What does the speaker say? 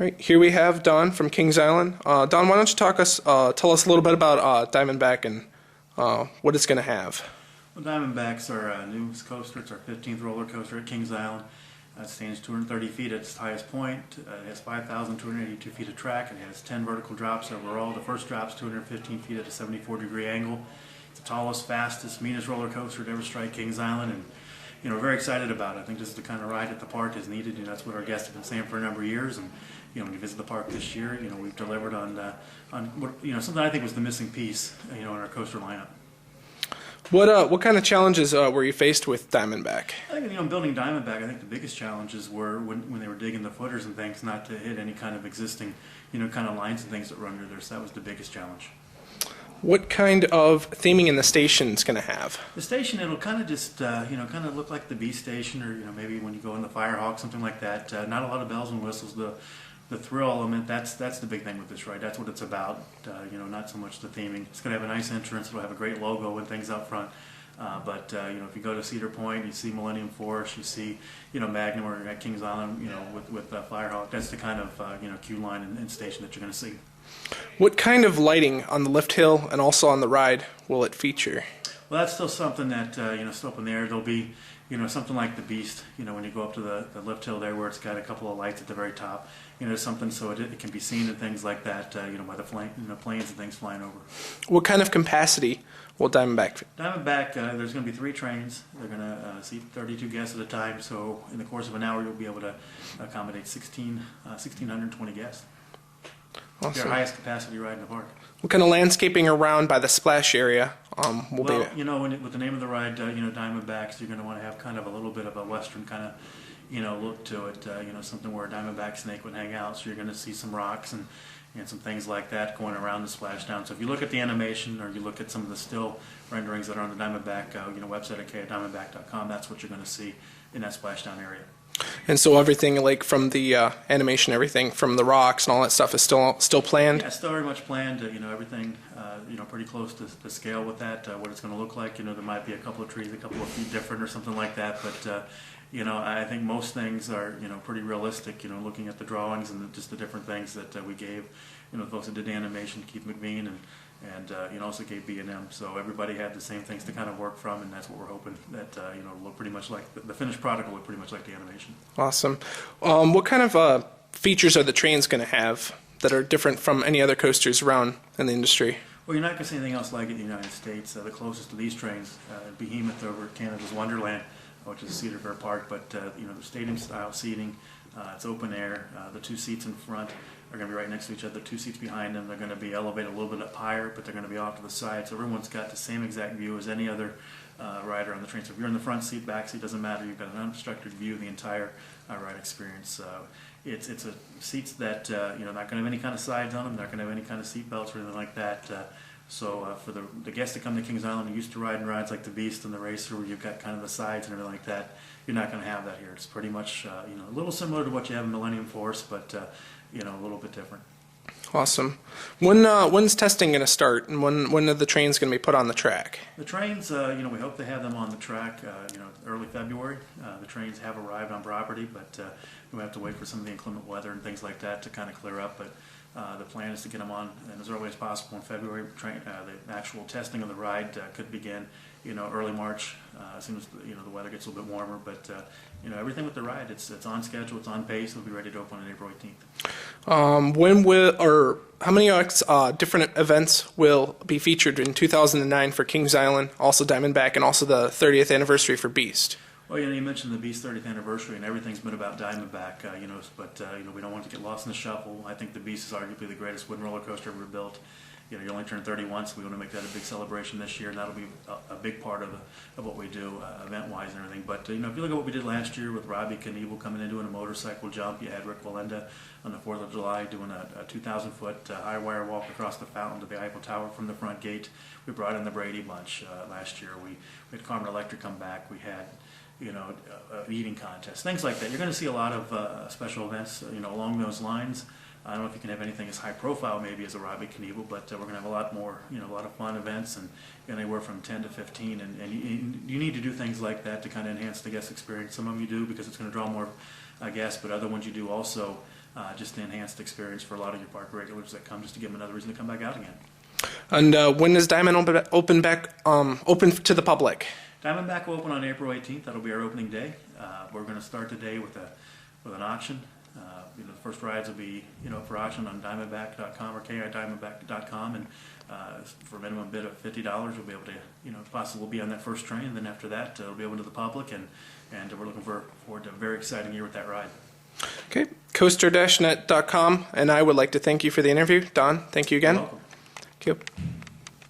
All right, here we have Don from Kings Island. Don, why don't you tell us a little bit about Diamondback and what it's going to have. Well, Diamondback's our newest coaster. It's our 15th roller coaster at Kings Island. It stands 230 feet at its highest point. It has 5,282 feet of track. It has 10 vertical drops overall. The first drop's 215 feet at a 74-degree angle. It's the tallest, fastest, meanest roller coaster to ever strike Kings Island, and we're very excited about it. I think this is the kind of ride that the park is needed. That's what our guests have been saying for a number of years. And when you visit the park this year, we've delivered on what something I think was the missing piece, in our coaster lineup. What kind of challenges were you faced with Diamondback? I think building Diamondback, I think the biggest challenges were when they were digging the footers and things, not to hit any kind of existing kind of lines and things that were under there. So that was the biggest challenge. What kind of theming in the station is going to have? The station, it'll kind of just kind of look like the B station, or maybe when you go in the Firehawk, something like that. Not a lot of bells and whistles. The thrill element, that's the big thing with this ride. That's what it's about. Not so much the theming. It's going to have a nice entrance. It'll have a great logo and things out front. But if you go to Cedar Point, you see Millennium Force, you see Magnum, or at Kings Island, with Firehawk. That's the kind of queue line and station that you're going to see. What kind of lighting on the lift hill and also on the ride will it feature? Well, that's still something that still up in the air. There'll be something like the Beast. When you go up to the lift hill there, where it's got a couple of lights at the very top. Something so it can be seen and things like that. By the planes and things flying over. What kind of capacity will Diamondback fit? Diamondback, there's going to be 3 trains. They're going to seat 32 guests at a time. So in the course of an hour, you'll be able to accommodate 1,620 guests. Awesome. Your highest capacity ride in the park. What kind of landscaping around by the splash area will be? Well, with the name of the ride, Diamondbacks, you're going to want to have kind of a little bit of a western kind of, look to it. Something where a Diamondback snake would hang out. So you're going to see some rocks and some things like that going around the Splashdown. So if you look at the animation, or you look at some of the still renderings that are on the Diamondback website at Diamondback.com, that's what you're going to see in that Splashdown area. And so everything, like from the animation, everything from the rocks and all that stuff is still planned? Yeah, it's still very much planned. Everything, pretty close to scale with that. What it's going to look like. There might be a couple of trees, a couple of feet different or something like that. But I think most things are pretty realistic. Looking at the drawings and just the different things that we gave. The folks that did the animation, Keith McBean, and also gave B&M. So everybody had the same things to kind of work from, and that's what we're hoping that look pretty much like the finished product will look pretty much like the animation. Awesome. What kind of features are the trains going to have that are different from any other coasters around in the industry? Well, you're not going to see anything else like it in the United States. The closest to these trains, Behemoth over at Canada's Wonderland, which is Cedar Fair Park, but the stadium-style seating, it's open air. The 2 seats in front are going to be right next to each other. 2 seats behind them, they're going to be elevated a little bit up higher, but they're going to be off to the side, so everyone's got the same exact view as any other rider on the train. So if you're in the front seat, back seat, doesn't matter. You've got an unobstructed view of the entire ride experience. It's a seats that not going to have any kind of sides on them. Not going to have any kind of seat belts or anything like that. So for the guests that come to Kings Island and used to riding rides like the Beast and the Racer, where you've got kind of the sides and everything like that, you're not going to have that here. It's pretty much a little similar to what you have in Millennium Force, but a little bit different. Awesome. When's testing going to start, and when are the trains going to be put on the track? The trains, we hope to have them on the track, early February. The trains have arrived on property, but we have to wait for some of the inclement weather and things like that to kind of clear up. But the plan is to get them on as early as possible in February. The actual testing of the ride could begin, early March, as soon as the weather gets a little bit warmer. But everything with the ride, it's on schedule, it's on pace. It'll be ready to open on April 18th. How many different events will be featured in 2009 for Kings Island, also Diamondback, and also the 30th anniversary for Beast? Well, you mentioned the Beast 30th anniversary, and everything's been about Diamondback, but we don't want to get lost in the shuffle. I think the Beast is arguably the greatest wooden roller coaster ever built. You only turn 31, so we want to make that a big celebration this year, and that'll be a big part of what we do event-wise and everything. But if you look at what we did last year with Robbie Knievel coming in doing a motorcycle jump, you had Rick Valenda on the 4th of July doing a 2,000-foot high wire walk across the fountain to the Eiffel Tower from the front gate. We brought in the Brady Bunch last year. We had Carmen Electra come back. We had eating contest, things like that. You're going to see a lot of special events, along those lines. I don't know if you can have anything as high profile maybe as a Robbie Knievel, but we're going to have a lot more, a lot of fun events, and anywhere from 10 to 15, and you need to do things like that to kind of enhance the guest experience. Some of them you do because it's going to draw more guests, but other ones you do also just an enhanced experience for a lot of your park regulars that come, just to give them another reason to come back out again. And when is Diamond open to the public? Diamondback will open on April 18th. That'll be our opening day. We're going to start today with an auction. The first rides will be up for auction on Diamondback.com or KIDiamondback.com, and for a minimum bid of $50, we'll be able to possibly be on that first train. And then after that, it'll be open to the public, and we're looking forward to a very exciting year with that ride. Okay, COASTER-net.com, and I would like to thank you for the interview. Don, thank you again. You're welcome. Thank you.